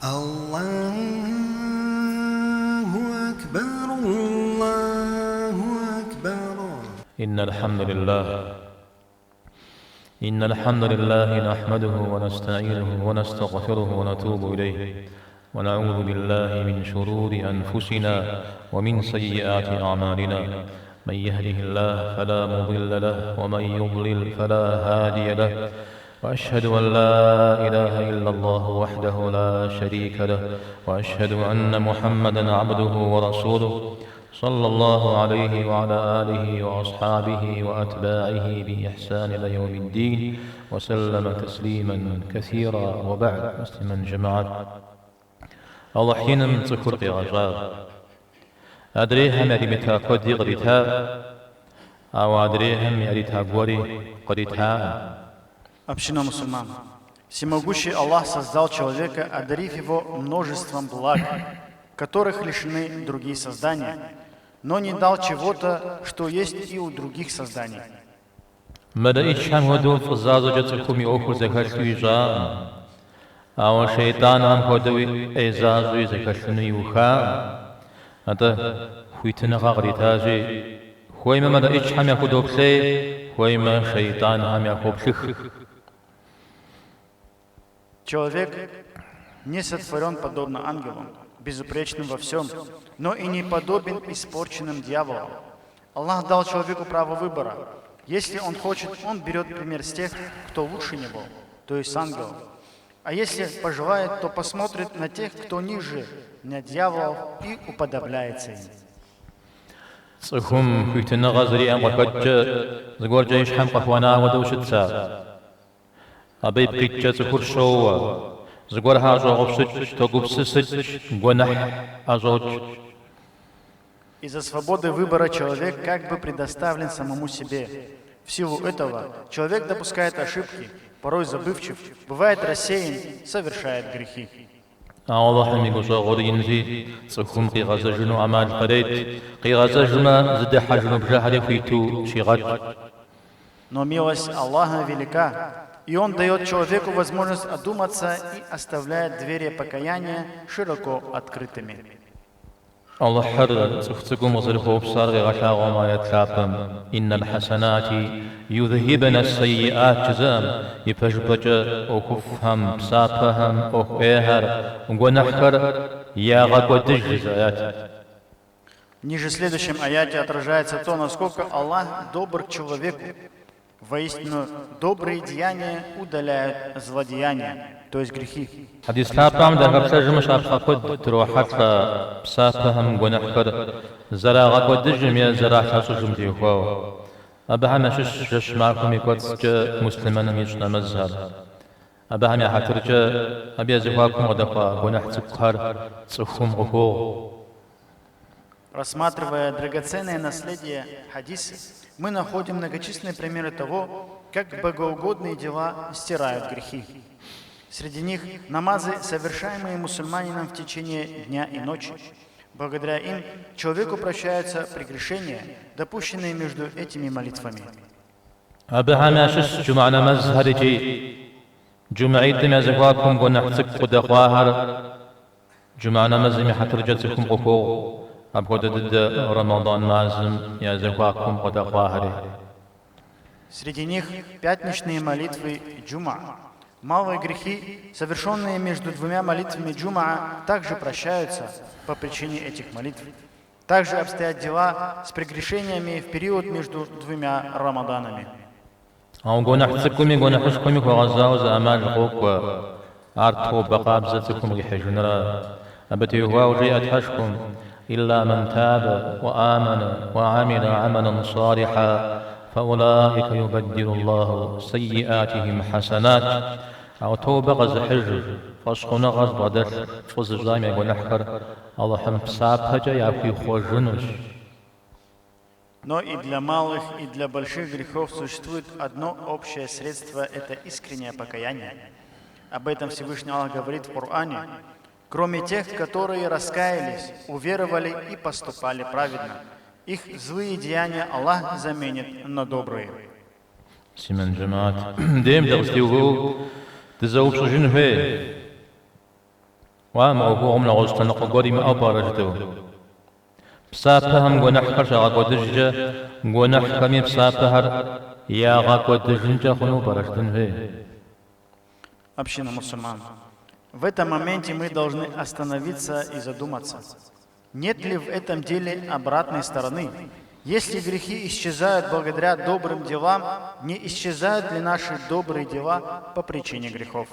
الله أكبر الله أكبر. إن الحمد لله نحمده ونستعينه ونستغفره ونتوب إليه ونعوذ بالله من شرور أنفسنا ومن سيئات أعمالنا. من يهده الله فلا مضل له ومن يضلل فلا هادي له. وأشهد أن لا إله إلا الله وحده لا شريك له وأشهد أن محمدا عبده ورسوله صلى الله عليه وعلى آله وأصحابه وأتباعه بإحسان إلى يوم الدين وسلم تسليما كثيرا. وبعد. مسلما جماعات الله حين من تكر غجار أدريهم يريمتها قد قريتها أو أدريهم يريتها قوري قريتها. Община мусульман. Всемогущий Аллах создал человека, одарив его множеством благ, которых лишены другие создания, но не дал чего-то, что есть и у других созданий. Человек не сотворен подобно ангелам, безупречным во всем, но и не подобен испорченным дьяволам. Аллах дал человеку право выбора. Если он хочет, он берет пример с тех, кто лучше него, то есть ангелов. А если пожелает, то посмотрит на тех, кто ниже, на дьяволов, и уподобляется им. Из-за свободы выбора человек как бы предоставлен самому себе. В силу этого человек допускает ошибки, порой забывчив, бывает рассеян, совершает грехи. Но милость Аллаха велика, и Он дает человеку возможность одуматься и оставляет двери покаяния широко открытыми. الله حر تختكم وصرفوا بصار غشاء وما يتلابم إن الحسنات يذهبن السيئات جزام يفجبج وكفهم بساقهم وإيهر ونحكر يا غد جزايات. Ниже следующем аяте отражается то, насколько Аллах добр к человеку. Воистину, добрые деяния удаляют злодеяния, то есть грехи. Рассматривая драгоценное наследие хадиса, мы находим многочисленные примеры того, как богоугодные дела стирают грехи. Среди них намазы, совершаемые мусульманином в течение дня и ночи. Благодаря им человеку прощаются прегрешения, допущенные между этими молитвами. Среди них пятничные молитвы джума. Малые грехи, совершенные между двумя молитвами джума, также прощаются по причине этих молитв. Также обстоят дела с прегрешениями в период между двумя рамаданами. إلا من تاب وآمن وعمل عملا صالحا فأولئك يبدل الله سيئاتهم حسنات. أو توبة غز حج فاسقنا غز بدر فوز زامي ونحكر الله هم بسابها يأكل خوجنوش. Но и для малых, и для больших грехов существует одно общее средство – это искреннее покаяние. Об этом Всевышний Аллах говорит в Коране. Кроме тех, которые раскаялись, уверовали и поступали праведно. Их злые деяния Аллах заменит на добрые. Семен Джамаат. Дем дерстиву, ты заупшужин хэ. وهم لغوستن قديم أبارجتو بسابهم ونحكر شغاق ودججة ونحكم بسابهر يا غاق ودجنجة خنو برجتن فيه. Община мусульман. В этом моменте мы должны остановиться и задуматься. Нет ли в этом деле обратной стороны? Если грехи исчезают благодаря добрым делам, не исчезают ли наши добрые дела по причине грехов?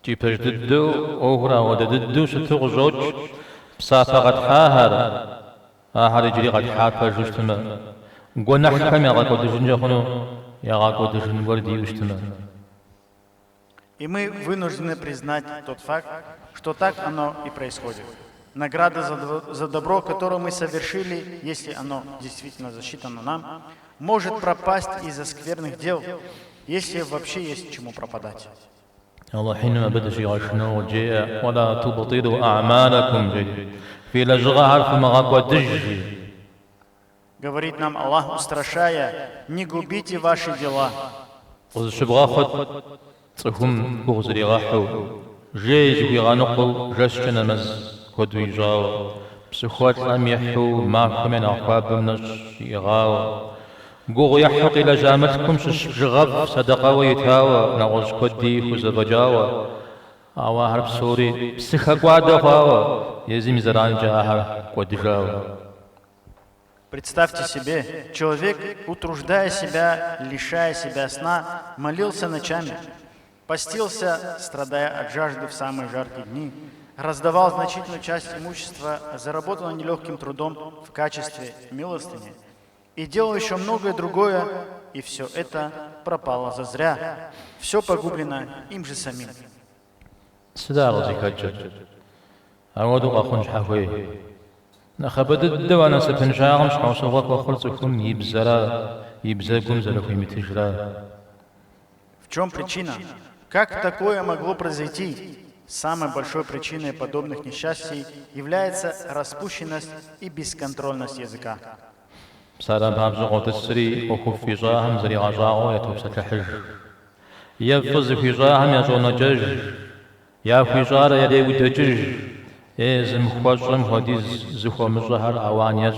تيبج ددو أوغرا وددو ستغزوج بسافة قد حاهر يجري قد حاكا جوشتما ونحكم يا غاكو دجنجة خنو يا غاكو دجن وردي وشتما. И мы вынуждены признать тот факт, что так оно и происходит. Награда за добро, которое мы совершили, если оно действительно засчитано нам, может пропасть из-за скверных дел, если вообще есть чему пропадать. الله حينما بدأ يغشنا وجاء ولا تبطلوا أعمالكم في لجغار في مغاقوة دجي. Говорит нам Аллах, устрашая, не губите ваши дела. وشبغاخد تهم بغزري غاحو جيج ويغانقو جسجنا مز كدو يجاو بسخوات لم يحو معكم من أخواب منش يغاو قوغ يحق إلى جامتكم شغب صدقا ويتاوى نغز كدي خزبجاوى آوا هرب سوري بسخا قوادا خواوى يزيم زران جاهر قدجاوى. Представьте себе, человек, утруждая себя, лишая себя сна, молился ночами, постился, страдая от жажды в самые жаркие дни, раздавал значительную часть имущества, заработанного нелегким трудом в качестве милостыни, и делал еще многое другое, и все это пропало зазря, все погублено им же самим. نخبد الدوانا سبنجاغم شخصوغك وخلصكم يبزاكم زلكم يتجرا. В чем причина? Как такое могло произойти? Самой большой причиной подобных несчастий является распущенность и бесконтрольность языка. سلام بابزغو تسري وخف جاهم زري غجاغو يتوبس كحج يفز في جاهم يزون جج يا في جار يدي ودجج يزم خوشم وديز زخو مزهر اوانيز.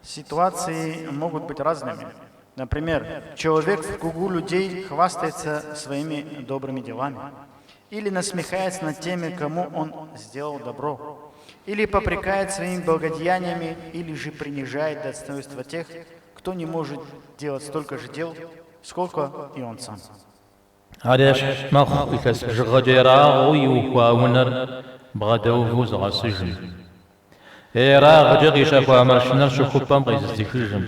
Ситуации могут быть разными. Например, человек в кругу людей хвастается своими добрыми делами, или насмехается над теми, кому он сделал добро, или попрекает своими благодеяниями, или же принижает достоинство тех, кто не может делать столько же дел, сколько и он сам. بغدو زغا سجن راغ جغي شافوا مرشنر شكوبان قيز استخرجم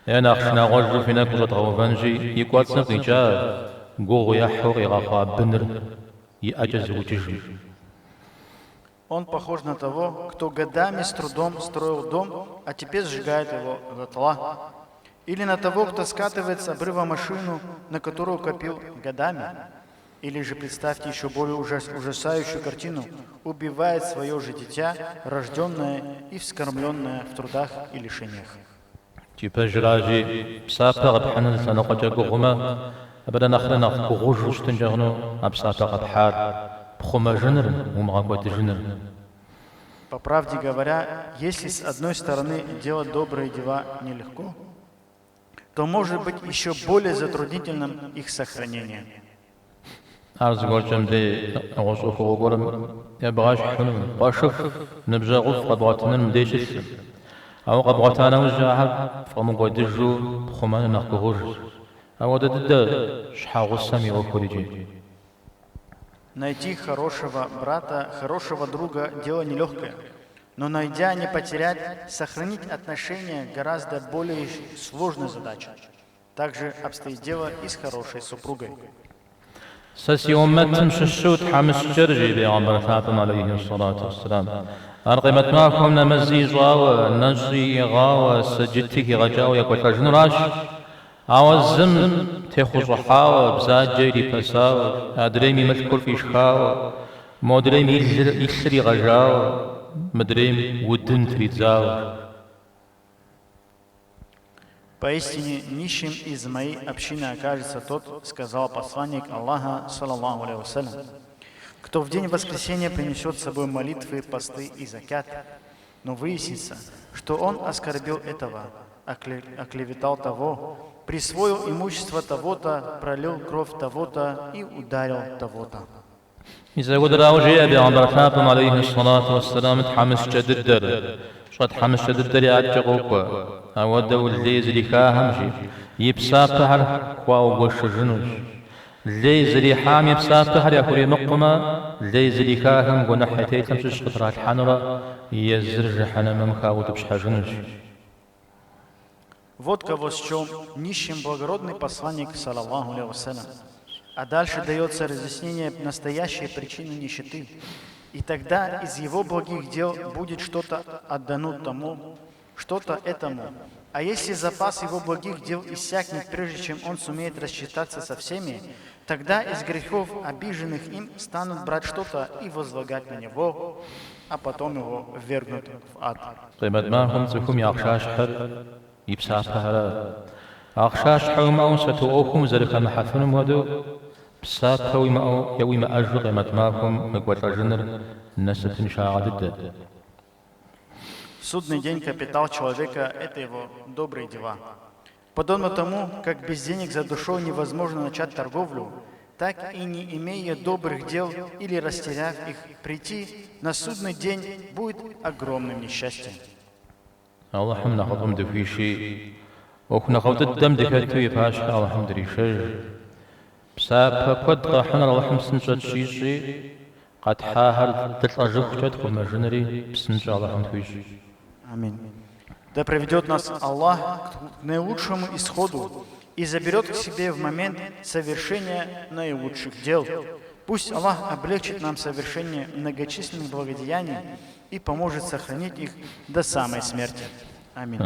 انا خشنا غوج فينا كوزا غوفانجي يكوات سنقيجا غوغ يحوغ يغاخوا بنر يأجز وججي. Он похож на того, кто годами с трудом строил дом, а теперь сжигает его дотла. Или на того, кто скатывает с обрыва машину, на которую копил годами. Или же представьте еще более ужасающую картину, убивает свое же дитя, рожденное и вскормленное в трудах и лишениях. تيبجراجي بسابق بحنن سنقجا قغما أبدا نخلنا قغوش وستنجغنو أبسابق بحار بخما جنر ومغاقوة جنر. По правде говоря, если с одной стороны делать добрые дела нелегко, то может быть еще более затруднительным их сохранение. أرز قولشم دي أغوصوك وقورم يبغاش حنم قاشف نبجا غف قبغتنا مديشت أو قبغتانا وجاها فمقوى دجو بخمان نخبغوش أو دد شحاغ السمي وكوريجي. Найти хорошего брата, хорошего друга – дело нелегкое. Но найдя, не потерять, сохранить отношения – гораздо более сложная задача. Также обстоит дело и с хорошей супругой. ساسي أمتم ششوت حمس جرجي بيغمبر فاطمة عليه الصلاة والسلام أرقمت معكم نمزي جاوة نجي غاوة سجدتك غجاوة يكوت الجنراش أو الزم تيخو جحاوة بزاد جيري بساوة أدريمي مذكر في شخاوة مدريمي يسري غجاوة مدريم ودن تريدزاوة. Поистине нищим из моей общины окажется тот, сказал посланник Аллаха, саллаллаху алейхи вассалям, кто в день воскресения принесет с собой молитвы, посты и закят, но выяснится, что он оскорбил этого, оклеветал того, присвоил имущество того-то, пролил кровь того-то и ударил того-то. يزود راوجي أبي عمر خاتم عليه الصلاة والسلام تحمس جدد در شقد حمس جدد در يعجقوك أودو الليز لكاهم يبسا بحر كواو وشجنوش الليز لحام يبسا بحر يأكل مقما الليز لكاهم ونحيتي تمشش قطرات حنرة يزرج حنم مخاوت بشحجنوش. Вот кого счел нищим благородный посланник, саллаллаху алейхи вассалям. А дальше дается разъяснение настоящей причины нищеты. И тогда из его благих дел будет что-то отдано тому, что-то этому. А если запас его благих дел иссякнет, прежде чем он сумеет рассчитаться со всеми, тогда из грехов, обиженных им, станут брать что-то и возлагать на него, а потом его ввергнут в ад. أخشاش حوم ستوقفهم زرق محثون ودو بسات حوم يوم أجر متماكم مقوات الجنر نسة شاعدد. Судный день капитал человека – это его добрые дела. Подобно тому, как без денег за душой невозможно начать торговлю, так и не имея добрых дел или растеряв их, прийти на судный день будет огромным несчастьем. اللهم نخضم دفيشي وكنا خوت الدم دكتوي فاش اللهم دريشج بساب قد قحنا اللهم سنجد شيشي قد حاهر تلقجك تدخل مجنري بسنج اللهم تويشي. Аминь. Да приведет нас Аллах к наилучшему исходу и заберет к себе в момент совершения наилучших дел. Пусть Аллах облегчит нам совершение многочисленных благодеяний и поможет сохранить их до самой смерти. Аминь.